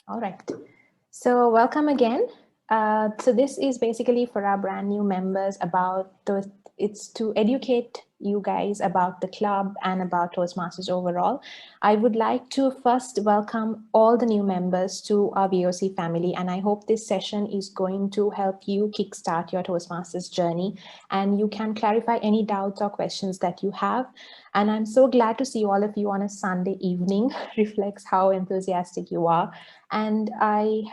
All right. So welcome again. So this is basically for our brand new members it's to educate you guys about the club and about Toastmasters overall. I would like to first welcome all the new members to our VOC family, and I hope this session is going to help you kickstart your Toastmasters journey, and you can clarify any doubts or questions that you have. And I'm so glad to see all of you on a Sunday evening. Reflects how enthusiastic you are. And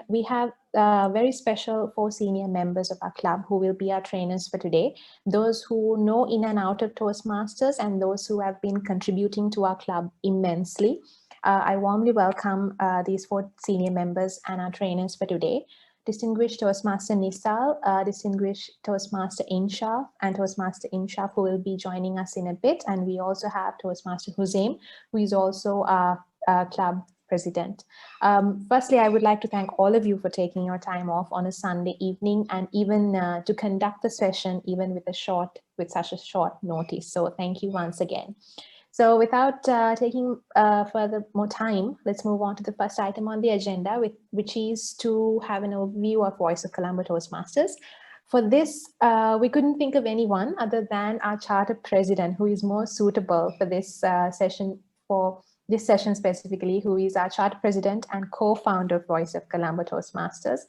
we have very special 4 senior members of our club who will be our trainers for today. Those who know in and out of Toastmasters and those who have been contributing to our club immensely. I warmly welcome these 4 senior members and our trainers for today. Distinguished Toastmaster Nisal, Distinguished Toastmaster Inshaf, and Toastmaster Inshaf, who will be joining us in a bit. And we also have Toastmaster Hussein, who is also our club president. Firstly, I would like to thank all of you for taking your time off on a Sunday evening and even to conduct the session even with such a short notice. So thank you once again. So without taking further more time, let's move on to the first item on the agenda, which is to have an overview of Voice of Colombo Toastmasters. For this, we couldn't think of anyone other than our charter president, who is more suitable for this session specifically, who is our charter president and co-founder of Voice of Colombo Toastmasters.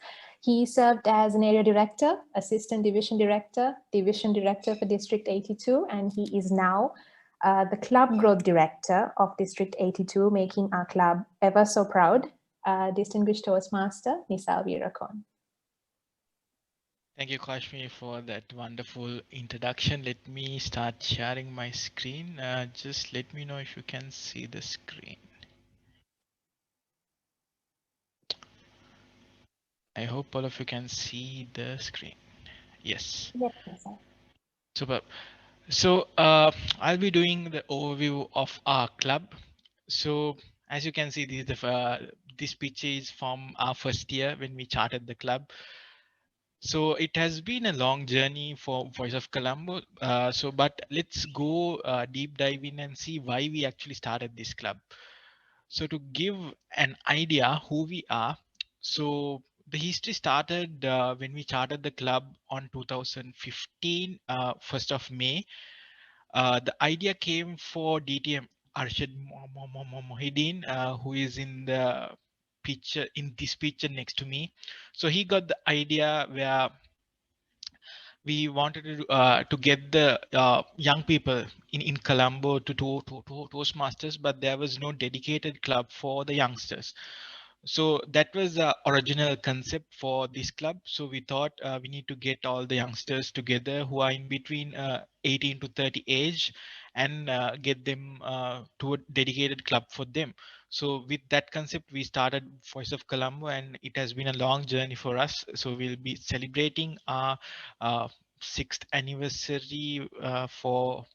He served as an area director, assistant division director for District 82, and he is now the club growth director of District 82, making our club ever so proud. Distinguished Toastmaster Nisal Weerakoon. Thank you, Kashmir, for that wonderful introduction. Let me start sharing my screen. Just let me know if you can see the screen. I hope all of you can see the screen. Yes. Yes, sir. Superb. So I'll be doing the overview of our club. So as you can see, this picture is from our first year when we charted the club. So it has been a long journey for Voice of Colombo. But let's go deep dive in and see why we actually started this club. So to give an idea who we are, so the history started when we charted the club on 2015, 1st of May. The idea came for DTM Arshad Mohideen, who is in the picture, in this picture next to me. So he got the idea where we wanted to get the young people in Colombo to Toastmasters, but there was no dedicated club for the youngsters. So that was the original concept for this club. So we thought we need to get all the youngsters together who are in between 18 to 30 age and get them to a dedicated club for them. So with that concept, we started Voice of Colombo, and it has been a long journey for us. So we'll be celebrating our 6th anniversary for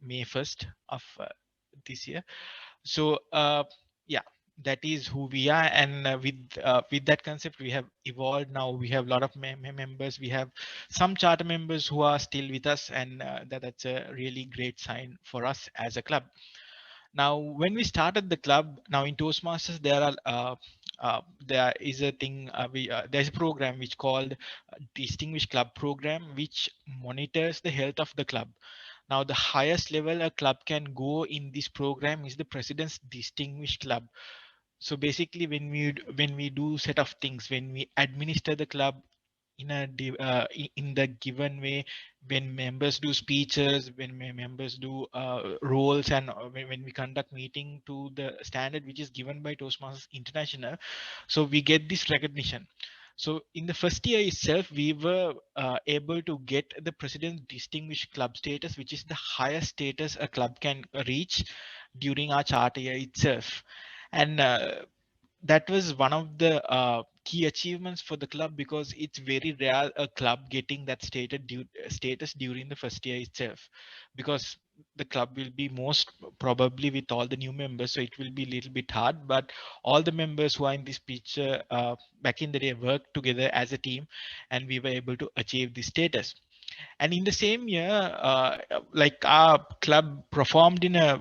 May 1st of this year. So yeah, that is who we are, and with that concept we have evolved. Now we have a lot of members. We have some charter members who are still with us, and that's a really great sign for us as a club. Now when we started the club, now in Toastmasters there is a thing, there's a program which called Distinguished Club Program, which monitors the health of the club. Now the highest level a club can go in this program is the President's Distinguished Club. So basically when we do set of things, when we administer the club in the given way, when members do speeches, when members do roles, and when we conduct meeting to the standard which is given by Toastmasters International, so we get this recognition. So in the first year itself, we were able to get the President's Distinguished Club status, which is the highest status a club can reach during our charter year itself. And that was one of the key achievements for the club, because it's very rare a club getting that status during the first year itself, because the club will be most probably with all the new members, so it will be a little bit hard, but all the members who are in this picture back in the day worked together as a team, and we were able to achieve this status. And in the same year, like our club performed in a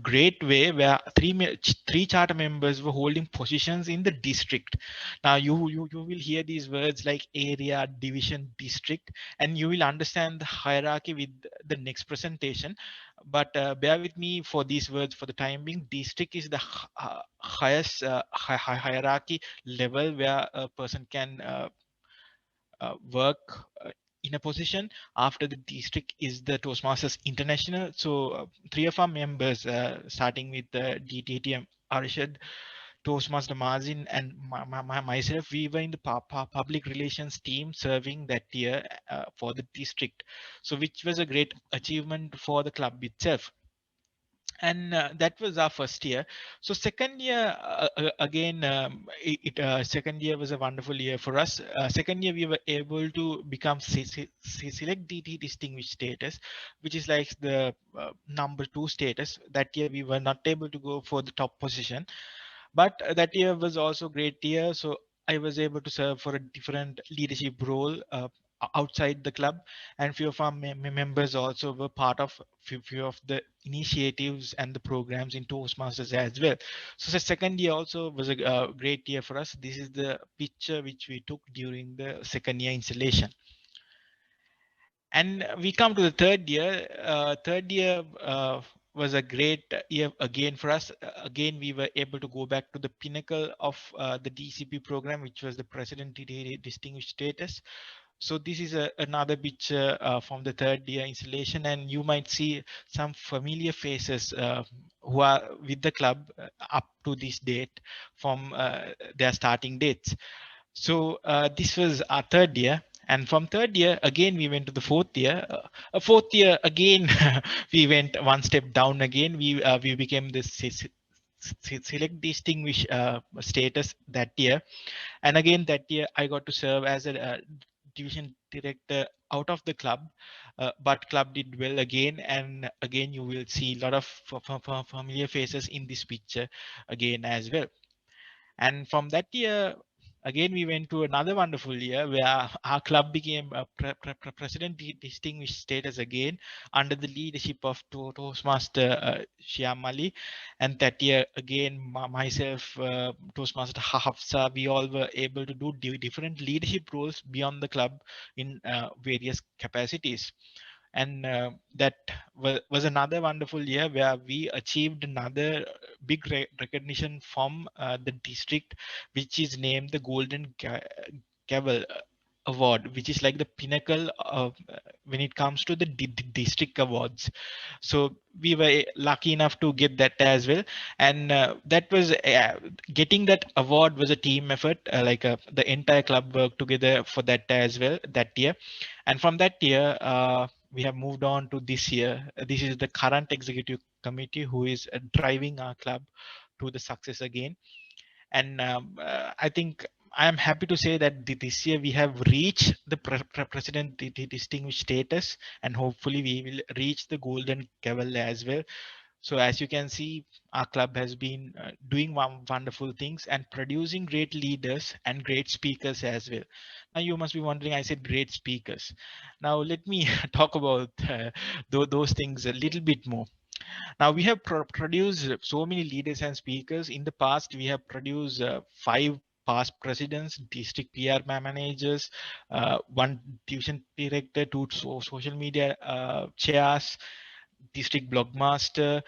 great way, where three charter members were holding positions in the district. Now you will hear these words like area, division, district, and you will understand the hierarchy with the next presentation. But bear with me for these words for the time being. District is the highest hierarchy level where a person can work in a position. After the district is the Toastmasters International. So three of our members, starting with DTM Arshad, Toastmaster Mazin, and myself, we were in the public relations team serving that year for the district. So which was a great achievement for the club itself. And that was our first year. So second year, again, second year was a wonderful year for us. Second year we were able to become select DT distinguished status, which is like the number 2 status. That year we were not able to go for the top position, but that year was also great year. So I was able to serve for a different leadership role outside the club, and few of our members also were part of few of the initiatives and the programs in Toastmasters as well. So the second year also was a great year for us. This is the picture which we took during the second year installation. And we come to the third year. Third year was a great year again for us. Again, we were able to go back to the pinnacle of the DCP program, which was the President Distinguished Status. So this is another picture from the third year installation, and you might see some familiar faces who are with the club up to this date from their starting dates. So this was our third year. And from third year, again, we went to the fourth year. Fourth year, again, we went one step down again. We became the select distinguished status that year. And again, that year, I got to serve as a division director out of the club. But club did well again. And again, you will see a lot of familiar faces in this picture again as well. And from that year, again, we went to another wonderful year where our club became a president distinguished status again under the leadership of Toastmaster Shyam Ali. And that year, again, myself, Toastmaster Hafsa, we all were able to do different leadership roles beyond the club in various capacities. And that was another wonderful year where we achieved another big recognition from the district, which is named the Golden Gavel Award, which is like the pinnacle of when it comes to the district awards. So we were lucky enough to get that as well. And that was getting that award was a team effort, the entire club worked together for that as well that year. And from that year, we have moved on to this year. This is the current executive committee who is driving our club to the success again. And I think I am happy to say that this year we have reached the president distinguished status, and hopefully we will reach the golden gavel as well. So as you can see, our club has been doing wonderful things and producing great leaders and great speakers as well. Now you must be wondering, I said great speakers. Now let me talk about those things a little bit more. Now we have produced so many leaders and speakers. In the past, we have produced 5 past presidents, district PR managers, 1 division director, 2 social media chairs, district blog master,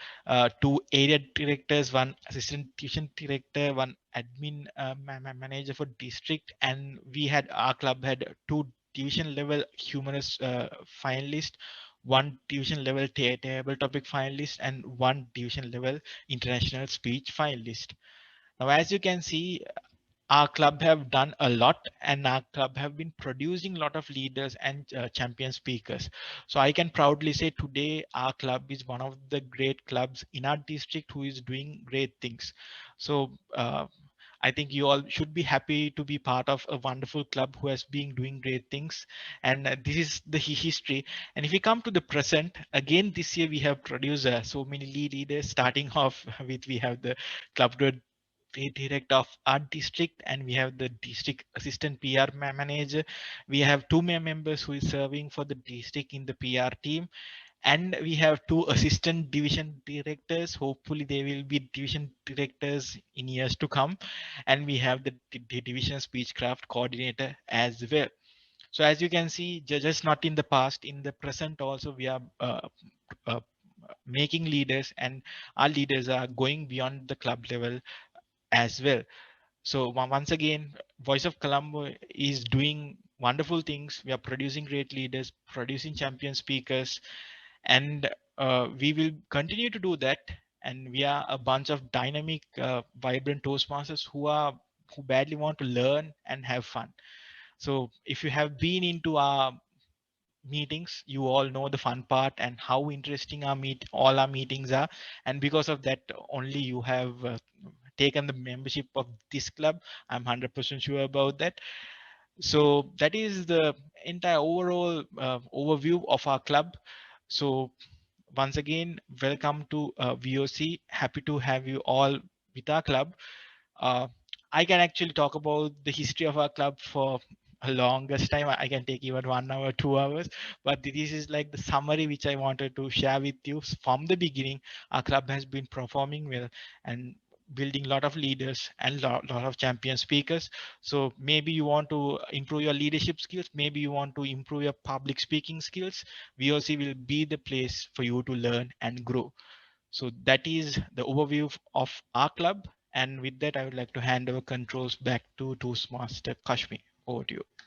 2 area directors, 1 assistant division director, 1 admin manager for district, and our club had 2 division level humorous finalists, 1 division level table topic finalist, and 1 division level international speech finalist. Now, as you can see, our club have done a lot, and our club have been producing a lot of leaders and champion speakers. So I can proudly say today our club is one of the great clubs in our district who is doing great things. So I think you all should be happy to be part of a wonderful club who has been doing great things. And this is the history. And if we come to the present, again, this year we have produced so many leaders, starting off with we have the club director of art district, and we have the district assistant PR manager. We have two more members who is serving for the district in the PR team, and we have two assistant division directors. Hopefully they will be division directors in years to come. And we have the division speechcraft coordinator as well. So as you can see, just not in the past, in the present also we are uh, making leaders, and our leaders are going beyond the club level as well. So once again, Voice of Colombo is doing wonderful things. We are producing great leaders, producing champion speakers, and we will continue to do that. And we are a bunch of dynamic, vibrant Toastmasters who badly want to learn and have fun. So if you have been into our meetings, you all know the fun part and how interesting all our meetings are. And because of that only you have taken the membership of this club. I'm 100% sure about that. So that is the entire overall overview of our club. So once again, welcome to VOC. Happy to have you all with our club. uh, I can actually talk about the history of our club for a longest time. I can take even 1 hour, 2 hours, but this is like the summary which I wanted to share with you. From the beginning, our club has been performing well and building a lot of leaders and lot of champion speakers. So maybe you want to improve your leadership skills, maybe you want to improve your public speaking skills. VOC will be the place for you to learn and grow. So that is the overview of our club. And with that, I would like to hand over controls back to Toastmaster Kashmir. Over to you.